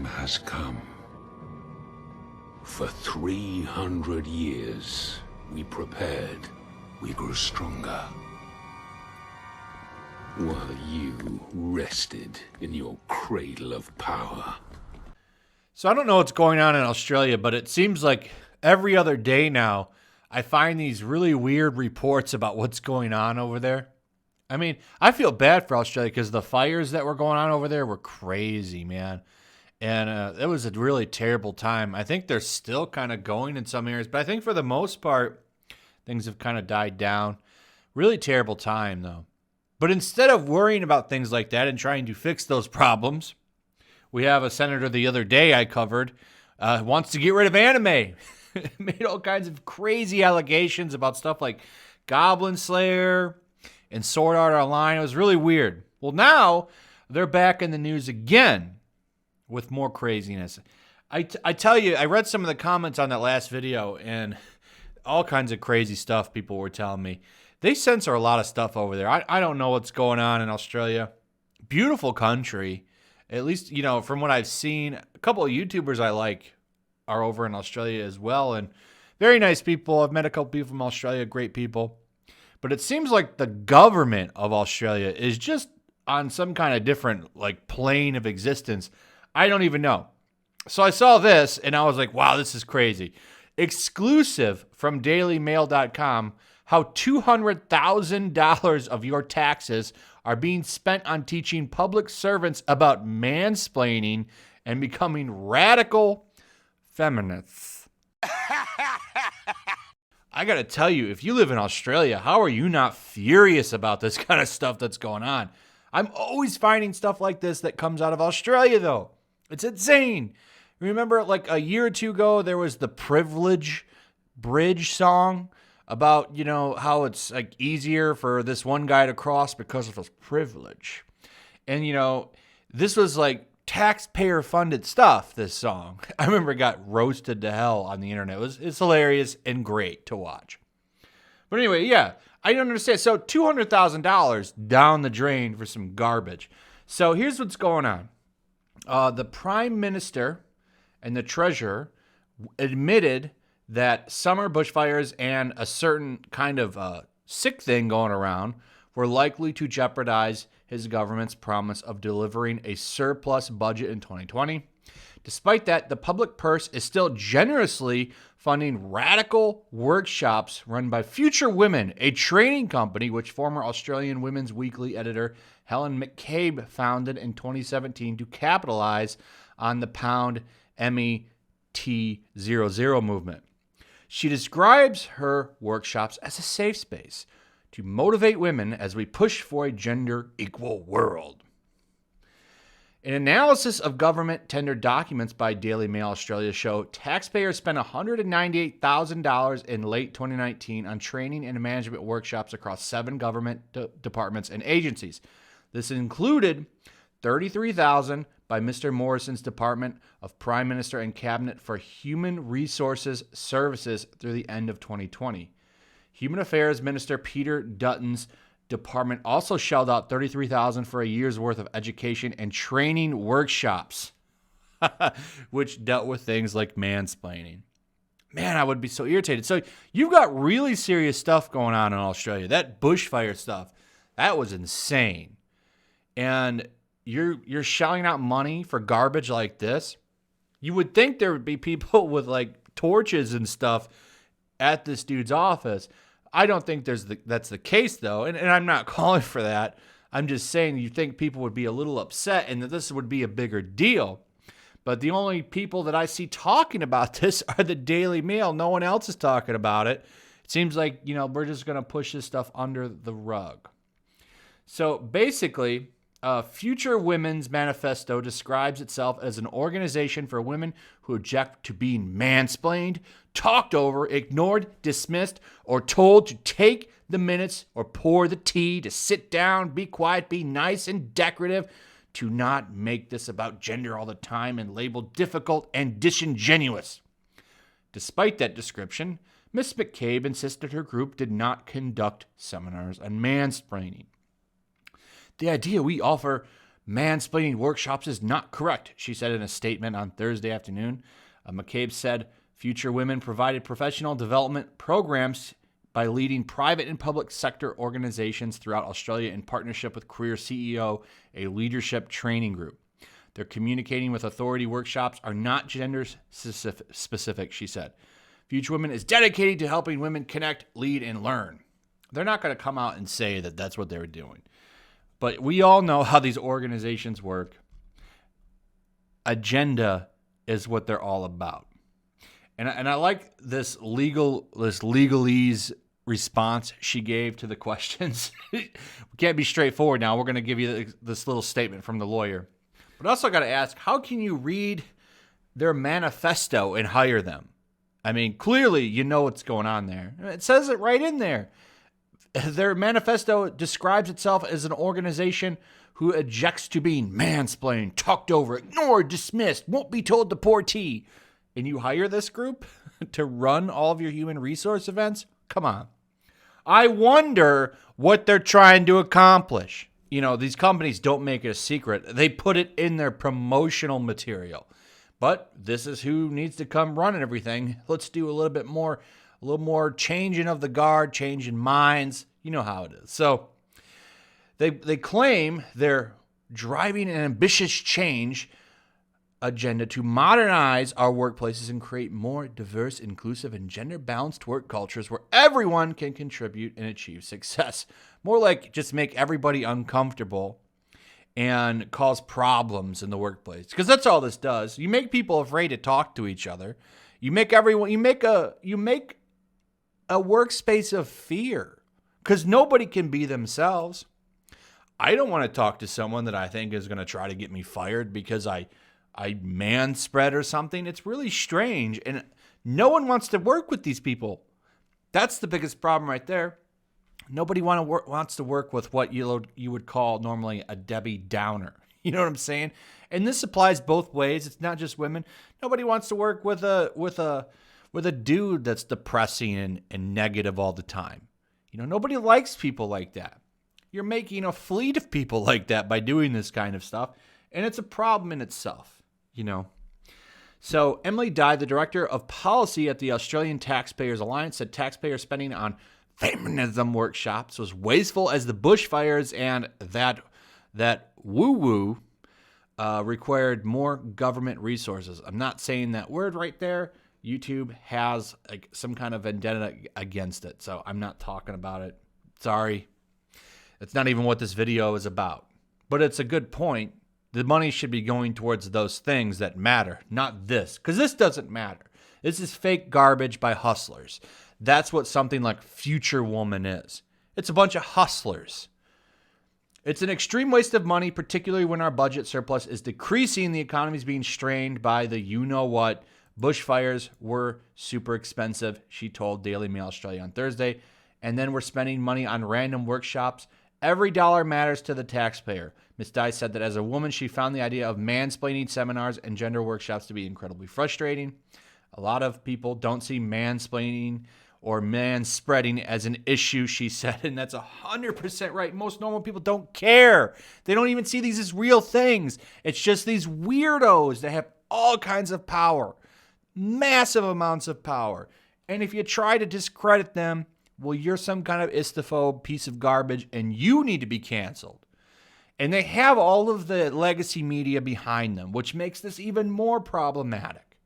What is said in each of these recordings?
has come. For 300 years, we prepared, we grew stronger. While you rested in your cradle of power. So I don't know what's going on in Australia, but it seems like every other day now, I find these really weird reports about what's going on over there. I mean, I feel bad for Australia because the fires that were going on over there were crazy, man. And it was a really terrible time. I think they're still kind of going in some areas, but I think for the most part, things have kind of died down. Really terrible time, though. But instead of worrying about things like that and trying to fix those problems, we have a senator the other day I covered wants to get rid of anime. Made all kinds of crazy allegations about stuff like Goblin Slayer and Sword Art Online. It was really weird. Well, now they're back in the news again with more craziness. I tell you, I read some of the comments on that last video and all kinds of crazy stuff people were telling me. They censor a lot of stuff over there. I don't know what's going on in Australia. Beautiful country. At least, you know, from what I've seen, a couple of YouTubers I like are over in Australia as well. And very nice people. I've met a couple people from Australia, great people. But it seems like the government of Australia is just on some kind of different like plane of existence. I don't even know. So I saw this and I was like, wow, this is crazy. Exclusive from dailymail.com. How $200,000 of your taxes are being spent on teaching public servants about mansplaining and becoming radical feminists. I got to tell you, if you live in Australia, how are you not furious about this kind of stuff that's going on? I'm always finding stuff like this that comes out of Australia, though. It's insane. Remember, like a year or two ago, there was the Privilege Bridge song about, you know, how it's like easier for this one guy to cross because of his privilege. And, you know, this was like taxpayer-funded stuff, this song. I remember it got roasted to hell on the internet. It's hilarious and great to watch. But anyway, yeah, I don't understand. So $200,000 down the drain for some garbage. So here's what's going on. The Prime Minister and the Treasurer admitted that summer bushfires and a certain kind of sick thing going around were likely to jeopardize his government's promise of delivering a surplus budget in 2020. Despite that, the public purse is still generously funding radical workshops run by Future Women, a training company which former Australian Women's Weekly editor Helen McCabe founded in 2017 to capitalize on the pound MET00 movement. She describes her workshops as a safe space to motivate women as we push for a gender-equal world. An analysis of government tender documents by Daily Mail Australia show taxpayers spent $198,000 in late 2019 on training and management workshops across 7 government departments and agencies. This included $33,000 by Mr. Morrison's Department of Prime Minister and Cabinet for Human Resources Services through the end of 2020. Human Affairs Minister Peter Dutton's department also shelled out $33,000 for a year's worth of education and training workshops, which dealt with things like mansplaining. Man, I would be so irritated. So you've got really serious stuff going on in Australia. That bushfire stuff, that was insane. And you're shelling out money for garbage like this. You would think there would be people with like torches and stuff at this dude's office. I don't think that's the case though, and I'm not calling for that. I'm just saying you think people would be a little upset and that this would be a bigger deal. But the only people that I see talking about this are the Daily Mail. No one else is talking about it. It seems like, you know, we're just going to push this stuff under the rug. So basically, Future Women's Manifesto describes itself as an organization for women who object to being mansplained, talked over, ignored, dismissed, or told to take the minutes or pour the tea, to sit down, be quiet, be nice and decorative, to not make this about gender all the time and label difficult and disingenuous. Despite that description, Ms. McCabe insisted her group did not conduct seminars on mansplaining. The idea we offer mansplaining workshops is not correct, she said in a statement on Thursday afternoon. McCabe said future women provided professional development programs by leading private and public sector organizations throughout Australia in partnership with Career CEO, a leadership training group. Their communicating with authority workshops are not gender specific, she said. Future Women is dedicated to helping women connect, lead, and learn. They're not going to come out and say that that's what they were doing. But we all know how these organizations work. Agenda is what they're all about. And I like this legalese response she gave to the questions. We can't be straightforward now. We're going to give you this little statement from the lawyer. But also got to ask, how can you read their manifesto and hire them? I mean, clearly you know what's going on there. It says it right in there. Their manifesto describes itself as an organization who objects to being mansplained, talked over, ignored, dismissed, won't be told to pour tea. And you hire this group to run all of your human resource events? Come on. I wonder what they're trying to accomplish. You know, these companies don't make it a secret. They put it in their promotional material. But this is who needs to come running everything. Let's do a little more changing of the guard, changing minds. You know how it is. So they claim they're driving an ambitious change agenda to modernize our workplaces and create more diverse, inclusive, and gender-balanced work cultures where everyone can contribute and achieve success. More like just make everybody uncomfortable and cause problems in the workplace. Because that's all this does. You make people afraid to talk to each other. You make a workspace of fear. Because nobody can be themselves. I don't want to talk to someone that I think is going to try to get me fired because I manspread or something. It's really strange. And no one wants to work with these people. That's the biggest problem right there. Nobody wants to work with what you would call normally a Debbie Downer. You know what I'm saying? And this applies both ways. It's not just women. Nobody wants to work with a dude that's depressing and negative all the time. You know, nobody likes people like that. You're making a fleet of people like that by doing this kind of stuff, and it's a problem in itself, you know. So Emily Dye, the director of policy at the Australian Taxpayers Alliance, said taxpayer spending on feminism workshops was wasteful as the bushfires and that woo-woo required more government resources. I'm not saying that word right there. YouTube has some kind of vendetta against it, so I'm not talking about it. Sorry. It's not even what this video is about. But it's a good point. The money should be going towards those things that matter, not this. Because this doesn't matter. This is fake garbage by hustlers. That's what something like Future Woman is. It's a bunch of hustlers. It's an extreme waste of money, particularly when our budget surplus is decreasing. The economy is being strained by the you-know-what. Bushfires were super expensive, she told Daily Mail Australia on Thursday. And then we're spending money on random workshops. Every dollar matters to the taxpayer. Ms. Dye said that as a woman, she found the idea of mansplaining seminars and gender workshops to be incredibly frustrating. A lot of people don't see mansplaining or manspreading as an issue, she said, and that's 100% right. Most normal people don't care. They don't even see these as real things. It's just these weirdos that have all kinds of power, massive amounts of power. And if you try to discredit them, well, you're some kind of istophobe piece of garbage, and you need to be canceled. And they have all of the legacy media behind them, which makes this even more problematic.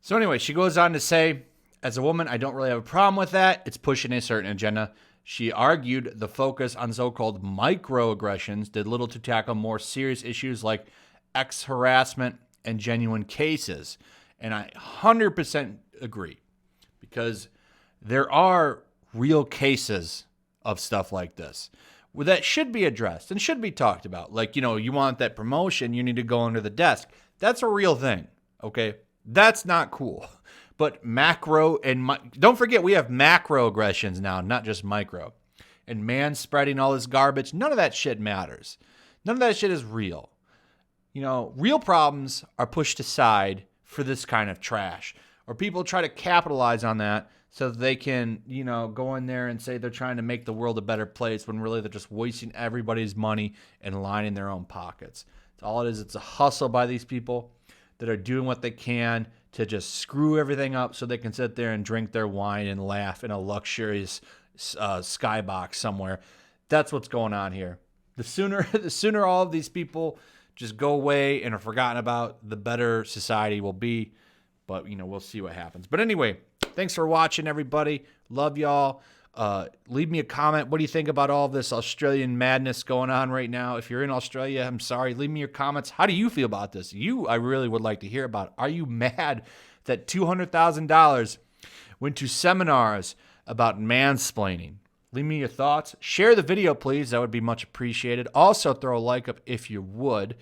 So anyway, she goes on to say, as a woman, I don't really have a problem with that. It's pushing a certain agenda. She argued the focus on so-called microaggressions did little to tackle more serious issues like harassment and genuine cases. And I 100% agree, because there are real cases of stuff like this that should be addressed and should be talked about. Like, you know, you want that promotion, you need to go under the desk. That's a real thing, okay? That's not cool. But macro and don't forget, we have macro aggressions now, not just micro. And manspreading all this garbage, none of that shit matters. None of that shit is real. You know, real problems are pushed aside for this kind of trash. Or people try to capitalize on that so that they can, you know, go in there and say they're trying to make the world a better place when really they're just wasting everybody's money and lining their own pockets. It's all it is. It's a hustle by these people that are doing what they can to just screw everything up so they can sit there and drink their wine and laugh in a luxurious skybox somewhere. That's what's going on here. The sooner all of these people just go away and are forgotten about, the better society will be. But, we'll see what happens. But anyway, thanks for watching, everybody. Love y'all. Leave me a comment. What do you think about all this Australian madness going on right now? If you're in Australia, I'm sorry. Leave me your comments. How do you feel about this? I really would like to hear about. Are you mad that $200,000 went to seminars about mansplaining? Leave me your thoughts. Share the video, please. That would be much appreciated. Also, throw a like up if you would.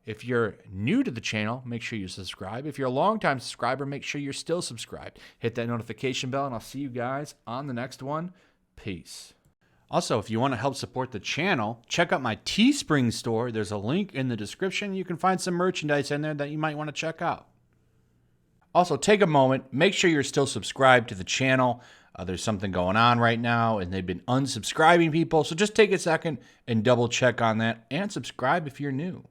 If you're new to the channel, make sure you subscribe. If you're a longtime subscriber, make sure you're still subscribed. Hit that notification bell, and I'll see you guys on the next one. Peace. Also, if you want to help support the channel, check out my Teespring store. There's a link in the description. You can find some merchandise in there that you might want to check out. Also, take a moment. Make sure you're still subscribed to the channel. There's something going on right now, and they've been unsubscribing people. So just take a second and double check on that, and subscribe if you're new.